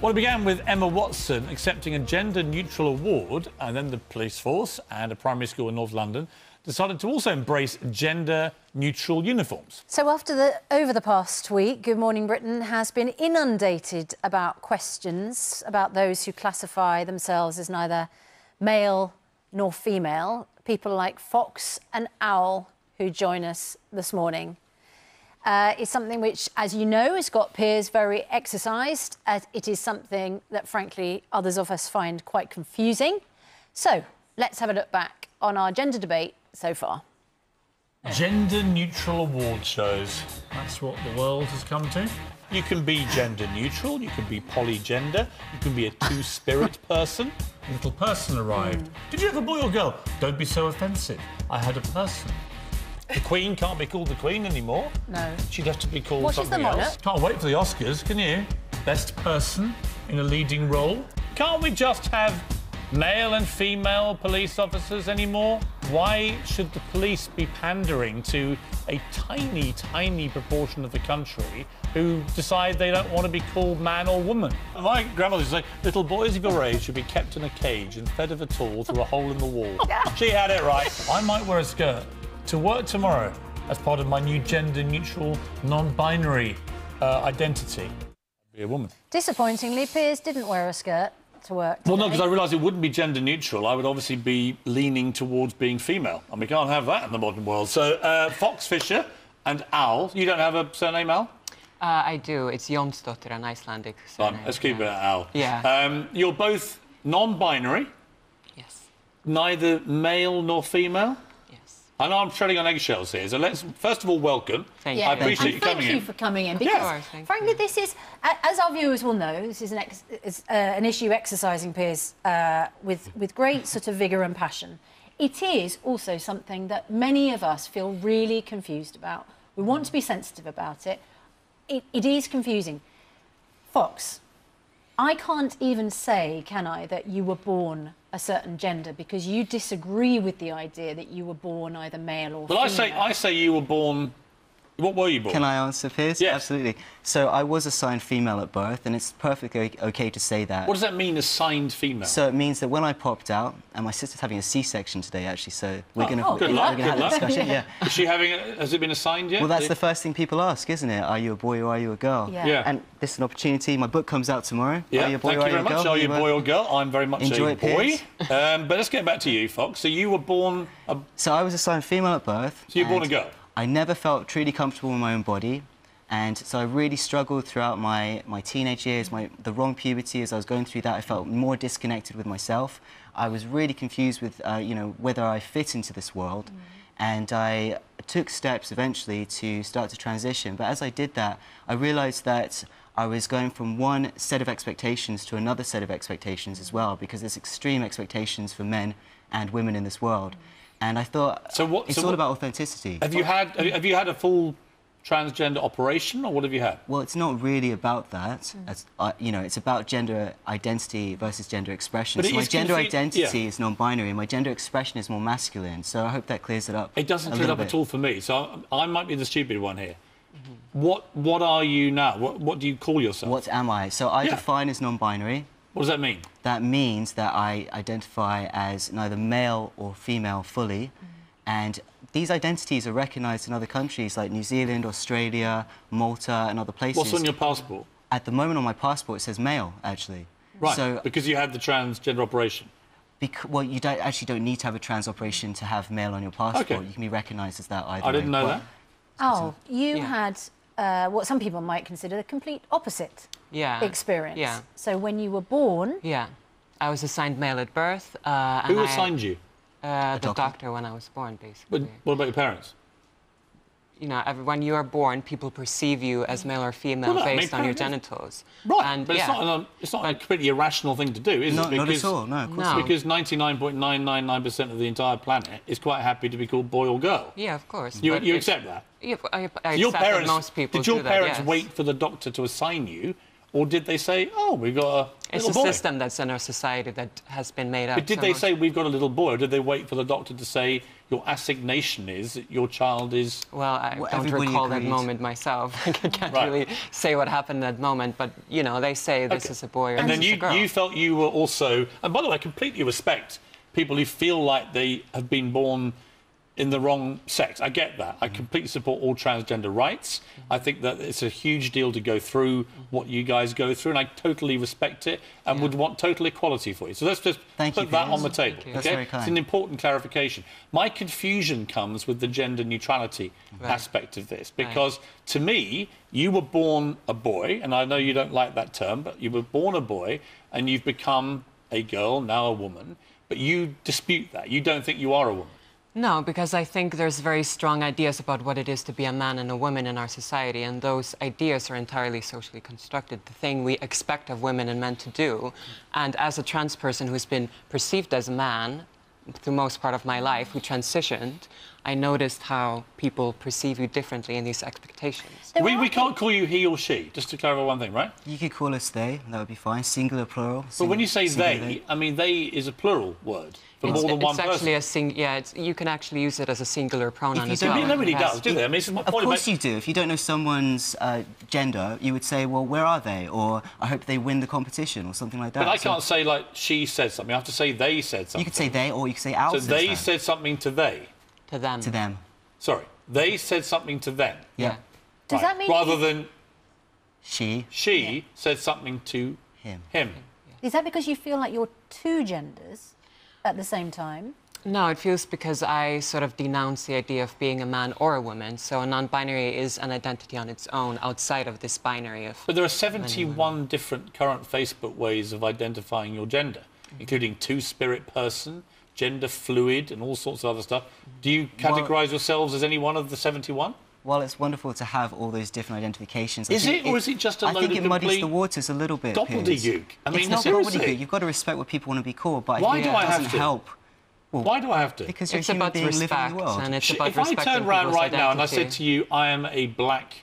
Well, it began with Emma Watson accepting a gender-neutral award, and then the police force and a primary school in North London decided to also embrace gender-neutral uniforms. So over the past week, Good Morning Britain has been inundated about questions about those who classify themselves as neither male nor female. People like Fox and Owl, who join us this morning. It's something which, as you know, has got Piers very exercised. It is something that, frankly, others of us find quite confusing. So let's have a look back on our gender debate so far. Gender-neutral award shows. That's what the world has come to. You can be gender-neutral, you can be polygender, you can be a two-spirit person. A little person arrived. Did you have a boy or girl? Don't be so offensive. I had a person. The Queen can't be called the Queen anymore. No. She'd have to be called something else. Can't wait for the Oscars, can you? Best person in a leading role. Can't we just have male and female police officers anymore? Why should the police be pandering to a tiny, tiny proportion of the country who decide they don't want to be called man or woman? My grandmother used to say, little boys of your age should be kept in a cage and fed of a tool through a hole in the wall. She had it right. I might wear a skirt to work tomorrow as part of my new gender-neutral, non-binary identity. I'd be a woman. Disappointingly, Piers didn't wear a skirt to work today. Well, no, because I realised it wouldn't be gender-neutral. I would obviously be leaning towards being female, and we can't have that in the modern world. So, Fox Fisher and Owl. You don't have a surname, Al? I do. It's Jonsdottir, an Icelandic surname. Let's keep it at Al. Yeah. You're both non-binary. Yes. Neither male nor female. I know I'm treading on eggshells here, so let's first of all welcome. Thank you. I appreciate you coming in. Thank you for coming in, because, frankly, this is, as our viewers will know, this is an issue exercising Piers with great sort of vigour and passion. It is also something that many of us feel really confused about. We want to be sensitive about it. It is confusing. Fox, I can't even say, can I, that you were born a certain gender, because you disagree with the idea that you were born either male or female. Well, I say you were born... What were you born? Can I answer, Piers? Yes. Absolutely. So I was assigned female at birth, and it's perfectly OK to say that. What does that mean, assigned female? So it means that when I popped out, and my sister's having a C-section today, actually, so we're going to... Good luck, have a discussion. Yeah. Is she having... Has it been assigned yet? Well, that's the first thing people ask, isn't it? Are you a boy or are you a girl? Yeah. And this is an opportunity. My book comes out tomorrow. Yeah, are you a boy thank you very much. Are you a boy or girl? I'm very much a boy. But let's get back to you, Fox. So you were born... So I was assigned female at birth. So you were born a girl? I never felt truly comfortable in my own body, and so I really struggled throughout my teenage years, the wrong puberty. As I was going through that, I felt more disconnected with myself. I was really confused with, you know, whether I fit into this world, and I took steps eventually to start to transition. But as I did that, I realised that I was going from one set of expectations to another set of expectations as well, because there's extreme expectations for men and women in this word. And I thought, it's all about authenticity. Have you had a full transgender operation, or what have you had? Well, it's not really about that. You know, it's about gender identity versus gender expression. So my gender identity is non-binary, and my gender expression is more masculine. So I hope that clears it up. It doesn't clear it up at all for me. So I might be the stupid one here. What are you now? What do you call yourself? What am I? So I define as non-binary. What does that mean? That means that I identify as neither male or female fully, and these identities are recognised in other countries like New Zealand, Australia, Malta and other places. What's on your passport? At the moment on my passport it says male, actually. Right, so, because you had the transgender operation. Well, you actually don't need to have a trans operation to have male on your passport. Okay. You can be recognised as that either I didn't know that. Oh, you had what some people might consider the complete opposite experience. Yeah. So when you were born... Yeah. I was assigned male at birth. Who assigned you? The doctor when I was born, basically. But what about your parents? You know, when you are born, people perceive you as male or female based on your genitals. Right, and, but it's not a completely irrational thing to do, is it? Not at all, no, of course not. Because 99.999% of the entire planet is quite happy to be called boy or girl. Yeah, of course. You accept that? Yeah, I accept that most people do that, Did your parents wait for the doctor to assign you, or did they say, oh, we've got a little boy? It's a system that's in our society that has been made up. But did they say, we've got a little boy, or did they wait for the doctor to say, your assignation is that your child is... Well, I don't recall that moment myself. I can't really say what happened at that moment, but, you know, they say this is a boy or and this then is a girl. you felt you were also... And by the way, I completely respect people who feel like they have been born in the wrong sex. I get that. I completely support all transgender rights. I think that it's a huge deal to go through what you guys go through, and I totally respect it and would want total equality for you. So let's just put that on the table. That's very kind. It's an important clarification. My confusion comes with the gender neutrality aspect of this, because to me, you were born a boy, and I know you don't like that term, but you were born a boy and you've become a girl, now a woman, but you dispute that. You don't think you are a woman. No, because I think there's very strong ideas about what it is to be a man and a woman in our society, and those ideas are entirely socially constructed, the thing we expect of women and men to do. And as a trans person who's been perceived as a man through most part of my life, who transitioned, I noticed how people perceive you differently in these expectations. We can't call you he or she, just to clarify one thing, right? You could call us they, that would be fine. Singular, plural. But when you say they, I mean, they is a plural word. For more than one person. It's actually you can actually use it as a singular pronoun as well. Nobody does, do they? I mean, this is my point. Of course you do. If you don't know someone's gender, you would say, well, where are they? Or I hope they win the competition, or something like that. But I can't say, like, she said something. I have to say they said something. You could say they, or you could say Al said they said something to they. To them. To them. Sorry. They said something to them. Yeah. Does that mean... Rather than... She said something to him. Is that because you feel like you're two genders at the same time? No, it feels because I sort of denounce the idea of being a man or a woman. So a non-binary is an identity on its own outside of this binary of... But there are 71 different current Facebook ways of identifying your gender, including two-spirit person, gender fluid, and all sorts of other stuff. Do you categorise yourselves as any one of the 71? Well, it's wonderful to have all those different identifications. Is it, or is it just a load of I think it muddies the waters a little bit. Gobbledygook. I mean, it's not gobbledygook. You've got to respect what people want to be called, but why do I it doesn't have to? Help. Well, why do I have to? Because you're a human being living in the world. And it's about if I turned around right now and I said to you, I am a black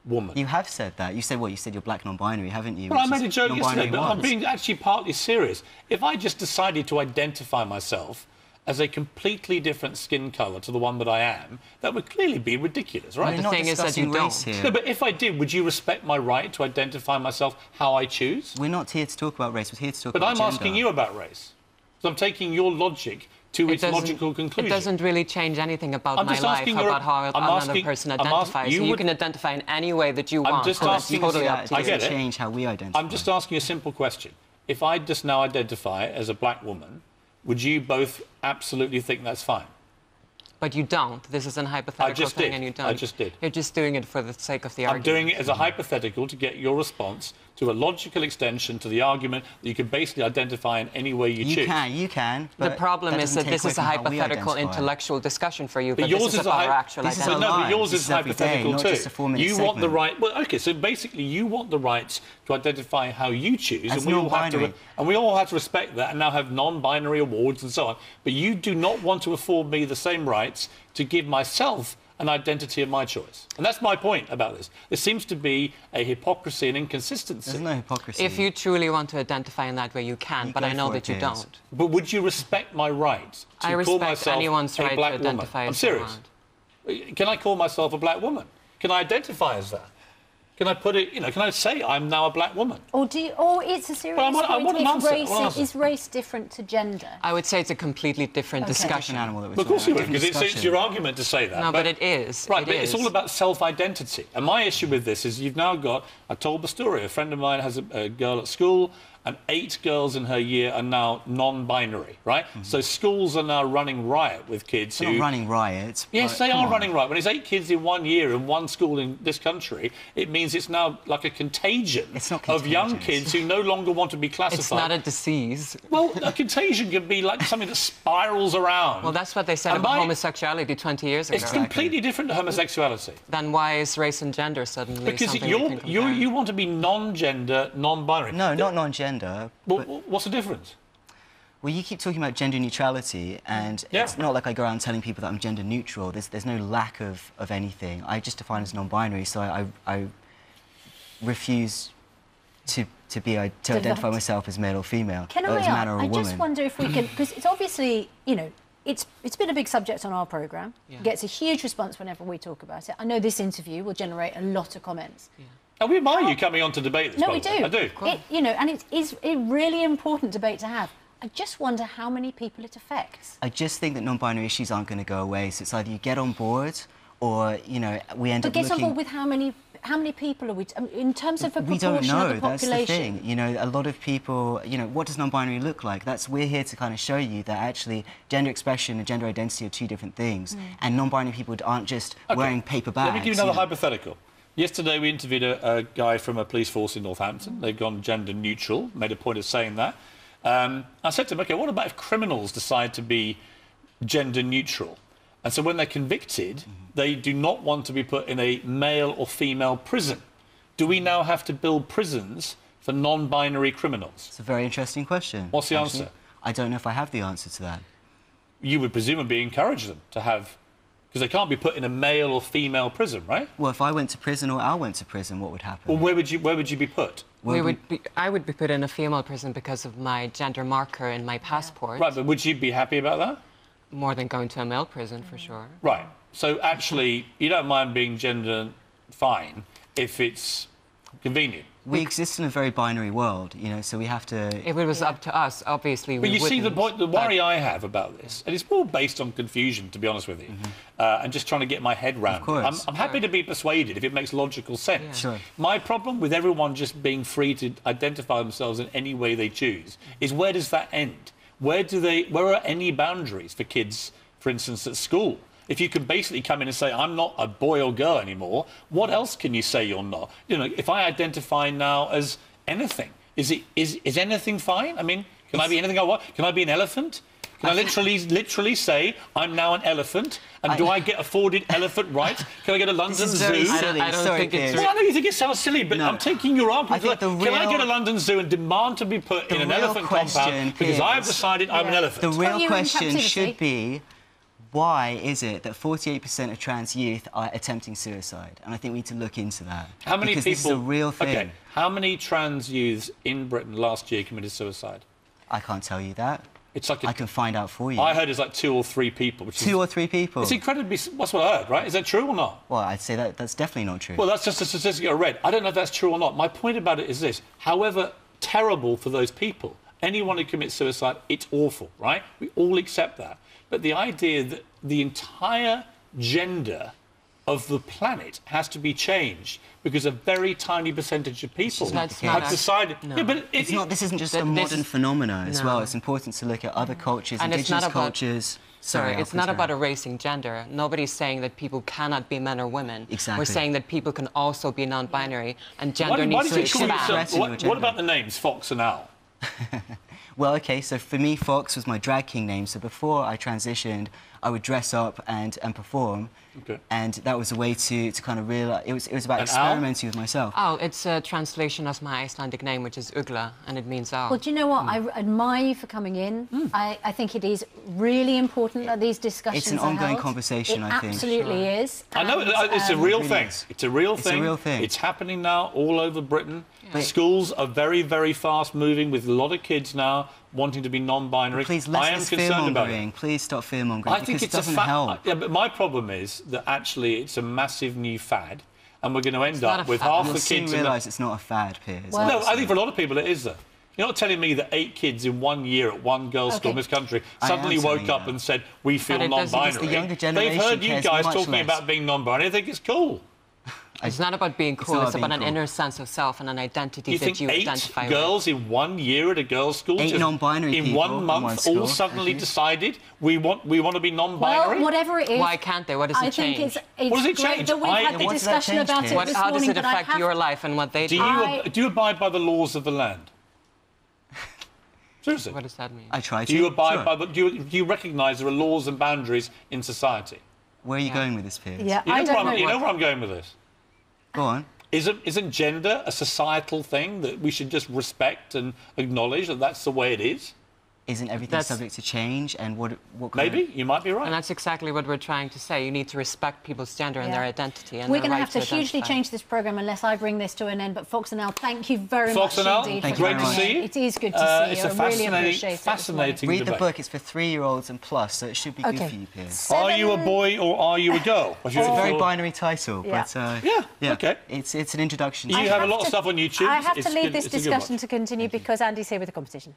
woman. You have said that. You said what? You said you're black non-binary, haven't you? Well, I made a joke yesterday, but I'm being actually partly serious. If I just decided to identify myself as a completely different skin colour to the one that I am, that would clearly be ridiculous, right? Well, the thing is that you don't. Here. No, but if I did, would you respect my right to identify myself how I choose? We're not here to talk about race, we're here to talk about gender. But I'm asking you about race. So I'm taking your logic to its logical conclusion. It doesn't really change anything about my life, about how another person identifies. You can identify in any way that you want. I'm just asking totally up to you. I get it. Change how we identify. I'm just asking a simple question. If I just now identify as a black woman, would you both absolutely think that's fine? But you don't. This is a hypothetical thing, and you don't. I just did. You're just doing it for the sake of the argument. I'm doing it as a hypothetical to get your response to a logical extension to the argument that you can basically identify in any way you choose. You can. But the problem is that this is a hypothetical intellectual discussion for you, but yours this is about our actual identity. No, but yours is hypothetical too. You want the right... Well, OK, so basically you want the rights to identify how you choose, and we all have to respect that and now have non-binary awards and so on, but you do not want to afford me the same rights to give myself an identity of my choice. And that's my point about this. There seems to be a hypocrisy and inconsistency. There's no hypocrisy. If you truly want to identify in that way, you can, but I know that you don't. But would you respect my right to call myself anyone's right a black to identify woman? I'm as serious. Can I call myself a black woman? Can I identify as that? Can I put it, can I say I'm now a black woman? Or it's a serious point. Is race different to gender? I would say it's a completely different discussion. Of course you would, because it's your argument to say that. No, but it is. Right, but it's all about self-identity. And my issue with this is you've now got, I told the story, a friend of mine has a girl at school, and 8 girls in her year are now non-binary, right? Mm-hmm. So schools are now running riot with kids who... Not running riot. Yes, they are running riot. When it's 8 kids in 1 year in one school in this country, it means it's now like a contagion of young kids who no longer want to be classified. It's not a disease. Well, a contagion can be like something that spirals around. Well, that's what they said about homosexuality 20 years ago. It's completely different to homosexuality. Then why is race and gender suddenly because something you want to be non-gender, non-binary. No, not non-gender. Well, what's the difference? Well, you keep talking about gender neutrality, and it's not like I go around telling people that I'm gender neutral. There's no lack of anything. I just define as non-binary, so I refuse to identify myself as male or female, as a man or a woman. I just wonder if we can, because it's obviously, it's been a big subject on our programme. Yeah. It gets a huge response whenever we talk about it. I know this interview will generate a lot of comments. Yeah. And we admire you coming on to debate this. No, by we the way. do. I do. You know, and it is a really important debate to have. I just wonder how many people it affects. I just think that non-binary issues aren't going to go away. So it's either you get on board, or you know, we end But up get looking. on board with how many people are we? In terms of a We proportion don't know. of the population. That's the thing. You know, a lot of people. You know, what does non-binary look like? We're here to kind of show you that actually gender expression and gender identity are two different things, and non-binary people aren't just wearing paper bags. Let me give you another hypothetical. Yesterday we interviewed a guy from a police force in Northampton. They've gone gender neutral, made a point of saying that. I said to him, OK, what about if criminals decide to be gender neutral? And so when they're convicted, they do not want to be put in a male or female prison. Do we now have to build prisons for non-binary criminals? It's a very interesting question. What's the answer? I don't know if I have the answer to that. You would presumably encourage them to have... Because they can't be put in a male or female prison, right? Well, if I went to prison or Al went to prison, what would happen? Well, where would you be put? I would be put in a female prison because of my gender marker in my passport. Right, but would you be happy about that? More than going to a male prison, for sure. Right. So actually, you don't mind being gender fine if it's convenient. We exist in a very binary world, you know, so we have to... If it was up to us, obviously we But you see, the wouldn't, worry I have about this, and it's more based on confusion, to be honest with you, and just trying to get my head round it. course. I'm happy to be persuaded if it makes logical sense. Yeah. Sure. My problem with everyone just being free to identify themselves in any way they choose is, where does that end? Where are any boundaries for kids, for instance, at school? If you can basically come in and say, I'm not a boy or girl anymore, what else can you say you're not? You know, if I identify now as anything, is anything fine? I mean, can I be anything I want? Can I be an elephant? Can I literally say, I'm now an elephant, and do I get afforded elephant rights? Can I get a London This is Zoo? very silly. I don't Sorry, think it's Piers. Well, I know you think it sounds silly, but No. I'm taking your argument. I think the Can I real- get a London Zoo and demand to be put in an real elephant question, compound because I have Piers, decided I'm an elephant? The Put real you in question captivity. should be, why is it that 48% of trans youth are attempting suicide? And I think we need to look into that. How many because people? this is a real thing. Okay. How many trans youths in Britain last year committed suicide? I can't tell you that. It's like I can find out for you. I heard it's like 2 or 3 people. Which Two or three people. It's incredibly... That's what I heard, right? Is that true or not? Well, I'd say that's definitely not true. Well, that's just a statistic I read. I don't know if that's true or not. My point about it is this. However terrible for those people, anyone who commits suicide, it's awful, right? We all accept that. But the idea that the entire gender of the planet has to be changed because a very tiny percentage of people That's have not decided... no. Yeah, but it's not. This isn't just a This modern is- phenomena as No. well. It's important to look at other cultures, And it's not indigenous about- cultures. Sorry, it's Alfred, not sorry. about erasing gender. Nobody's saying that people cannot be men or women. Exactly. We're saying that people can also be non-binary, and Why, gender why needs does to it call expand. yourself... Expressing your What gender. about the names, Fox and Owl? Well, okay, so for me, Fox was my drag king name. So before I transitioned, I would dress up and perform. Okay. And that was a way to kind of realise... It was about And Owl? experimenting with myself. Oh, it's a translation of my Icelandic name, which is Ugla, and it means owl. Well, do you know what? I admire you for coming in. I think it is really important that these discussions It's an are ongoing held. conversation, It I think. absolutely is. I know And, it's a real really thing. is. It's a real It's a thing. real thing. It's happening now all over Britain. But- Schools are very, very fast moving with a lot of kids now wanting to be non-binary. Please, I am less concerned about fear-mongering. it. Please stop fear-mongering, I think because it's it doesn't a help. Yeah, but my problem is that actually it's a massive new fad, and we're going to end not up a with fad. half You'll the soon kids. in the- realise it's not a fad, Piers. Well- No, I think for a lot of people it is, though. You're not telling me that 8 kids in 1 year at one girls' school in Okay. this country I am suddenly telling woke you up that. and said, we feel But it doesn't- non-binary. it's the younger They've generation heard you cares guys much talking less. about being non-binary. I think it's cool. It's not about being cool, not it's about being an cool. inner sense of self and an identity You that think you 8 identify girls in 1 year at a girls' school 8 just non-binary in people 1 in month one all school, suddenly okay. decided we want to be non-binary? well, whatever it is. with. Why can't they? What does I it think change? it's What does it great change? that we've I- had the What does that discussion change, about Piers? it What, this how does morning, it but I affect have- your life and what they do do? you abide by the laws of the land? Seriously. What does that mean? I try to. Do you abide Sure. by the... Do you recognise there are laws and boundaries in society? Where are you going with this, Piers? Yeah, You know, I don't know. you know where I'm going with this? Go on. Isn't gender a societal thing that we should just respect and acknowledge that that's the way it is? isn't everything subject to change, and what kind Maybe you might be right. And that's exactly what we're trying to say. You need to respect people's gender and their identity. And we're going to have to hugely change this programme unless I bring this to an end. But Foxanelle, thank you very much indeed. Thank you great to see you. It is good to see it's you. a I really appreciate it. fascinating Read debate. the book. It's for 3-year-olds and plus, so it should be good for you, Piers. Are you a boy or are you a girl? It's a very binary title, but okay. It's an introduction. You have a lot of stuff on YouTube. I have to leave this discussion to continue because Andy's here with the competition.